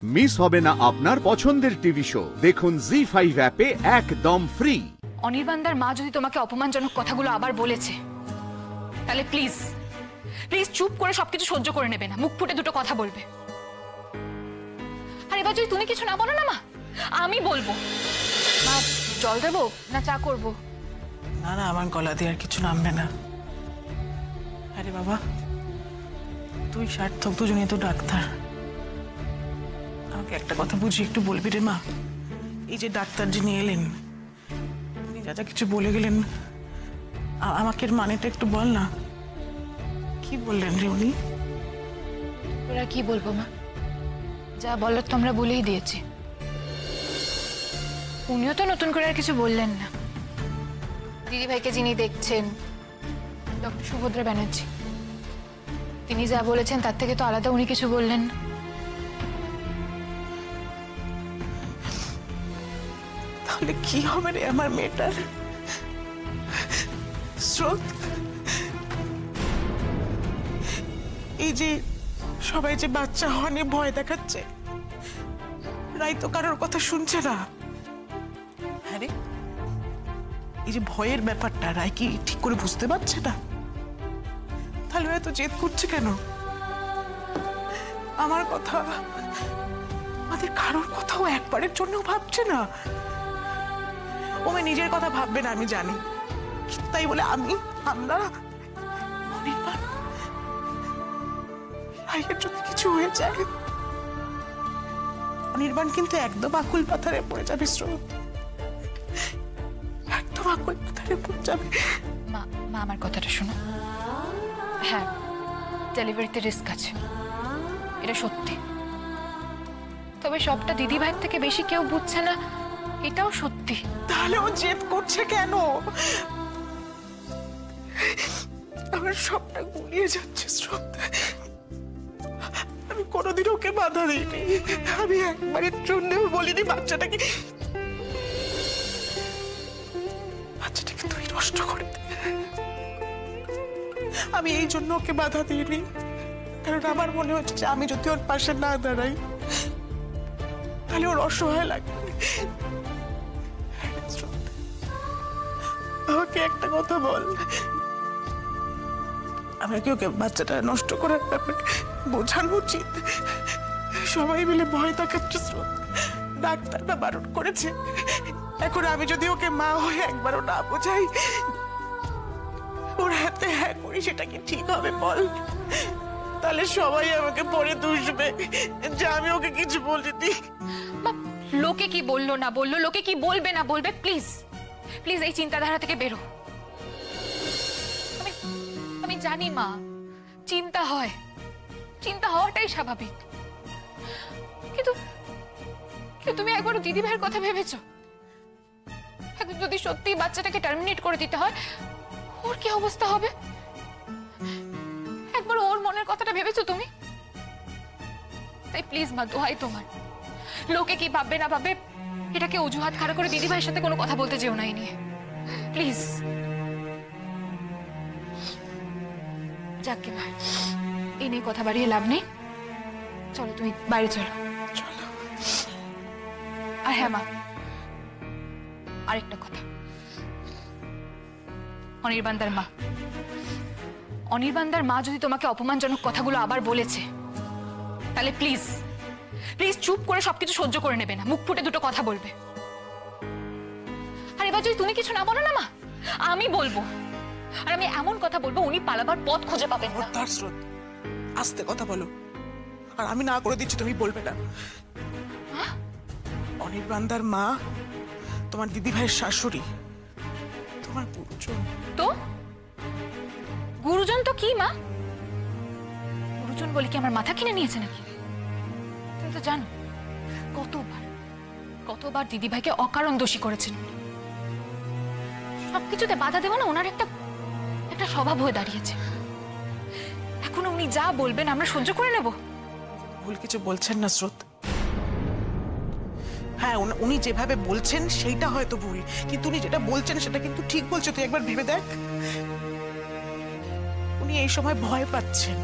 Miss হবে না আপনার পছন্দের টিভি শো। দেখুন জি5 অ্যাপে একদম ফ্রি। অনির্বাণদার মা যদি তোমাকে অপমানজনক কথাগুলো আবার বলেছে, তাহলে প্লিজ প্লিজ চুপ করে সবকিছু সহ্য করে নেবে না, মুখ ফুটে দুটো কথা বলবে। আর এবার যদি তুমি কিছু না বলো না মা, আমি বলবো। মা, জল দেবো না চা করবো? না না, আমার গলা দিয়ে আর কিছু নামবে না। আরে বাবা, তুই সার্থক, দুজনেই তো ডাক্তার। আমাকে একটা কথা বুঝি একটু বলবি রে মা? এই যে ডাক্তার যিনি এলেন, উনি যা যা কিছু বলে গেলেন, আমাকে এর মানেটা একটু বল না। কি বললেন রে উনি? ওরা কি বলবো মা, যা বলার তো আমরা বলেই দিয়েছি। উনিও তো নতুন করে আর কিছু বললেন না। দিদিভাইকে যিনি দেখছেন, ডক্টর সুভদ্রা ব্যানার্জি, তিনি যা বলেছেন তার থেকে তো আলাদা উনি কিছু বললেন না। তাহলে কি হবে রে আমার মেয়েটার? স্রোত, এই যে সবাই যে বাচ্চা হওয়া নিয়ে ভয় দেখাচ্ছে, রাই তো কারোর কথা শুনছে না। হ্যাঁ রে, এই যে ভয়ের ব্যাপারটা রাই কি ঠিক করে বুঝতে পারছে না? তাহলে এত জেদ করছে কেন? আমার কথা, আমাদের কারোর কথাও একবারের জন্য ভাবছে না। ও নিজের কথা ভাববে না আমি জানি, তাই বলে আমরা অনির্বাণ, ভাইয়ের যদি কিছু হয়ে যায়, অনির্বাণ কিন্তু একদম আকুল পাথারে পড়ে যাবে। স্রোত, একদম আকুল পাথারে পড়ে যাবে। মা, আমার কথাটা শোনো। হ্যাঁ, ডেলিভারিতে রিস্ক আছে, এটা সত্যি। তবে সবটা দিদিভাইয়ের থেকে বেশি কেউ বুঝছে না, এটাও সত্যি। তাহলে ও জেদ করছে কেন? আমার সবটা গুলিয়ে যাচ্ছে স্রোত। আমি কোনোদিন ওকে বাধা দিইনি, আমি একবারের জন্যও বলিনি বাচ্চাটাকে তুই নষ্ট করে দে। আমি এই জন্য ওকে বাধা দিইনি, কারণ আমার মনে হচ্ছে যে আমি যদি ওর পাশে না দাঁড়াই তাহলে ওর অসহায় লাগবে। আমাকে একটা কথা বল, আমাকে ওকে বাচ্চাটা নষ্ট করার ব্যাপারে বোঝানো উচিত। সবাই মিলে ভয় দেখাচ্ছে স্রোত, ডাক্তাররা বারণ করেছে। এখন আমি যদি ওকে মা হয়ে একবারও না বোঝাই, ওর হাতে হ্যাঁ করি, সেটা কি ঠিক হবে বল? তাহলে সবাই আমাকে পরে দুষবে যে আমি ওকে কিছু বলিনি। লোকে কি বললো না বললো, লোকে কি বলবে না বলবে, প্লিজ প্লিজ এই চিন্তাধারা থেকে বেরো। আমি জানি মা, চিন্তা হয়, চিন্তা হওয়াটাই স্বাভাবিক, কিন্তু তুমি একবারও দিদি ভাইয়ের কথা ভেবেছো? এখন যদি সত্যি বাচ্চাটাকে টার্মিনেট করে দিতে হয়, ওর কি অবস্থা হবে? একবার ওর মনের কথাটা ভেবেছো তুমি? তাই প্লিজ মা, দোহাই তোমার, লোকে কি ভাববে না ভাববে এটাকে অজুহাত খাড়া করে দিদি ভাইয়ের সাথে কোনো কথা বলতে যেও না এই নিয়ে, প্লিজ। যাকে মা, এই নিয়ে কথা বাড়িয়ে লাভ নেই, চলো তুমি বাইরে চলো। আর হ্যাঁ মা, আরেকটা কথা, অনির্বাণদার মা যদি তোমাকে অপমানজনক কথাগুলো আবার বলেছে, তাহলে প্লিজ প্লিজ চুপ করে সবকিছু সহ্য করে নেবে না, মুখ ফুটে দুটো কথা বলবে। আর এবার যদি তুমি কিছু না বলো না মা, আমি বলবো। আর আমি এমন কথা বলবো উনি পালাবার পথ খুঁজে পাবেন না। তার স্রোত, আস্তে কথা বলো, আর আমি না করে দিচ্ছি, তুমি বলবে না। অনির্বাণদার মা তোমার দিদি ভাইয়ের শাশুড়ি, তোমার গুরুজন। তো গুরুজন তো কি মা? গুরুজন বলে কি আমার মাথা কিনে নিয়েছে নাকি? তুমি তো জানো কতবার দিদি ভাইকে অকারণ দোষী করেছেন। সবকিছুতে বাধা দেব না ওনার একটা স্বভাব হয়ে দাঁড়িয়েছে। এখন উনি যা বলবেন আমরা সহ্য করে নেব। ভুল কিছু বলছেন না স্রোত। হ্যাঁ, উনি যেভাবে বলছেন সেইটা হয়তো ভুল, কিন্তু উনি যেটা বলছেন সেটা কিন্তু ঠিক বলছে। তুই একবার ভেবে দেখ, উনি এই সময় ভয় পাচ্ছেন,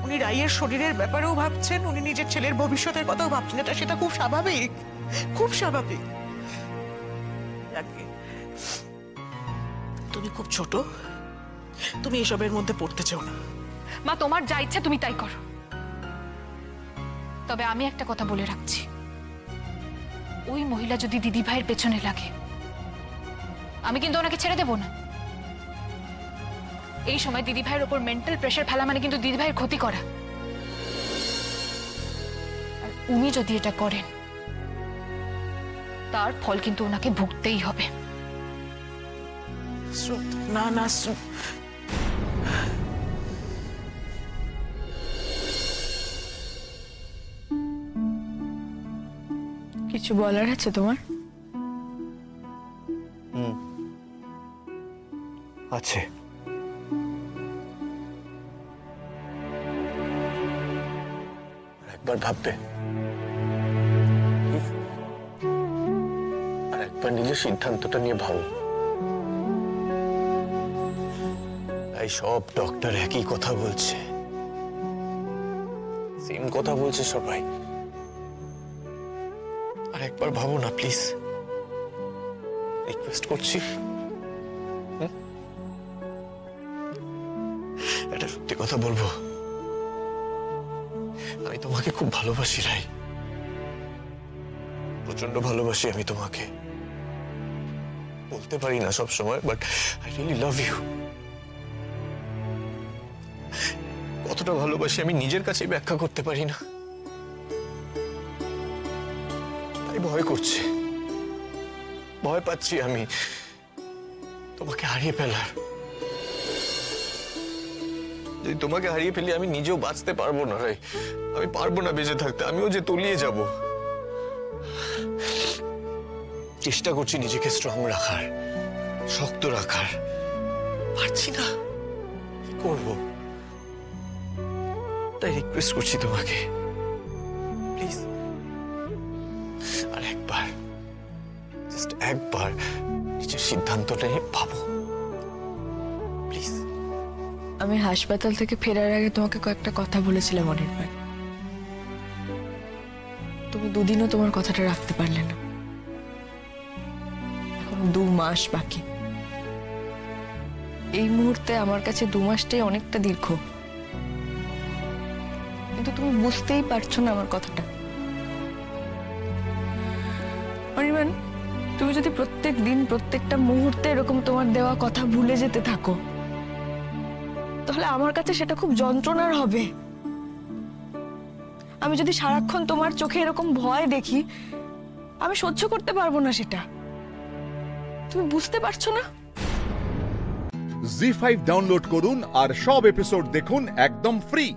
উনি রাইয়ের শরীরের ব্যাপারেও ভাবছেন, উনি নিজের ছেলের ভবিষ্যতের কথাও ভাবছেন। এটা সেটা খুব স্বাভাবিক, খুব স্বাভাবিক। যাকে তুমি খুব ছোট, তুমি এসবের মধ্যে পড়তে চাও না। মা, তোমার যা ইচ্ছা তুমি তাই করো, তবে আমি একটা কথা বলে রাখছি, ওই মহিলা যদি দিদি ভাইয়ের পেছনে লাগে, আমি কিন্তু ওনাকে ছেড়ে দেব না। এই সময় দিদি ভাইয়ের উপর মেন্টাল প্রেসার ফেলা মানে কিন্তু দিদি ভাইয়ের ক্ষতি করা। আর উনি যদি এটা করেন, তার ফল কিন্তু ওনাকে ভুগতেই হবে। না না, কিছু বলার আছে তোমার? আছে। একবার ভাববে, আর একবার নিজের সিদ্ধান্তটা নিয়ে ভাবো। এই সব ডক্টর একই কথা বলছে, সেম কথা বলছে সবাই। আর একবার ভাবো না প্লিজ, রিকোয়েস্ট করছি। একটা সত্যি কথা বলবো, আমি তোমাকে খুব ভালোবাসি রাই, প্রচন্ড ভালোবাসি আমি তোমাকে। বলতে পারি না সব সময়, but I really love you. কতটা ভালোবাসি আমি নিজের কাছে ব্যাখ্যা করতে পারি না, তাই ভয় করছে, ভয় পাচ্ছি আমি তোমাকে হারিয়ে ফেলার। যদি তোমাকে হারিয়ে ফেলি আমি নিজেও বাঁচতে পারবো না রাই, আমি পারবো না বেঁচে থাকতে, আমিও যে তলিয়ে যাব। চেষ্টা করছি নিজেকে স্ট্রং রাখার, শক্ত রাখার, পারছি না, কি করবো? তাই রিকোয়েস্ট করছি তোমাকে, প্লিজ আর একবার, জাস্ট একবার নিজের সিদ্ধান্তটা নিয়ে ভাবো প্লিজ। আমি হাসপাতাল থেকে ফেরার আগে তোমাকে কয়েকটা কথা বলেছিলাম অনির্বাণ, তুমি দুদিনও তোমার কথাটা রাখতে পারলে না। এখন 2 মাস বাকি। এই মুহূর্তে আমার কাছে 2 মাসটাই অনেকটা দীর্ঘ, কিন্তু তুমি বুঝতেই পারছো না আমার কথাটা। অনির্বাণ, তুমি যদি প্রত্যেক দিন প্রত্যেকটা মুহূর্তে এরকম তোমার দেওয়া কথা ভুলে যেতে থাকো, তাহলে আমার কাছে সেটা খুব যন্ত্রণার হবে। আমি যদি সারাক্ষণ তোমার চোখে এরকম ভয় দেখি, আমি সহ্য করতে পারবো না সেটা। তুমি বুঝতে পারছো না? জি5 ডাউনলোড করুন আর সব এপিসোড দেখুন একদম ফ্রি।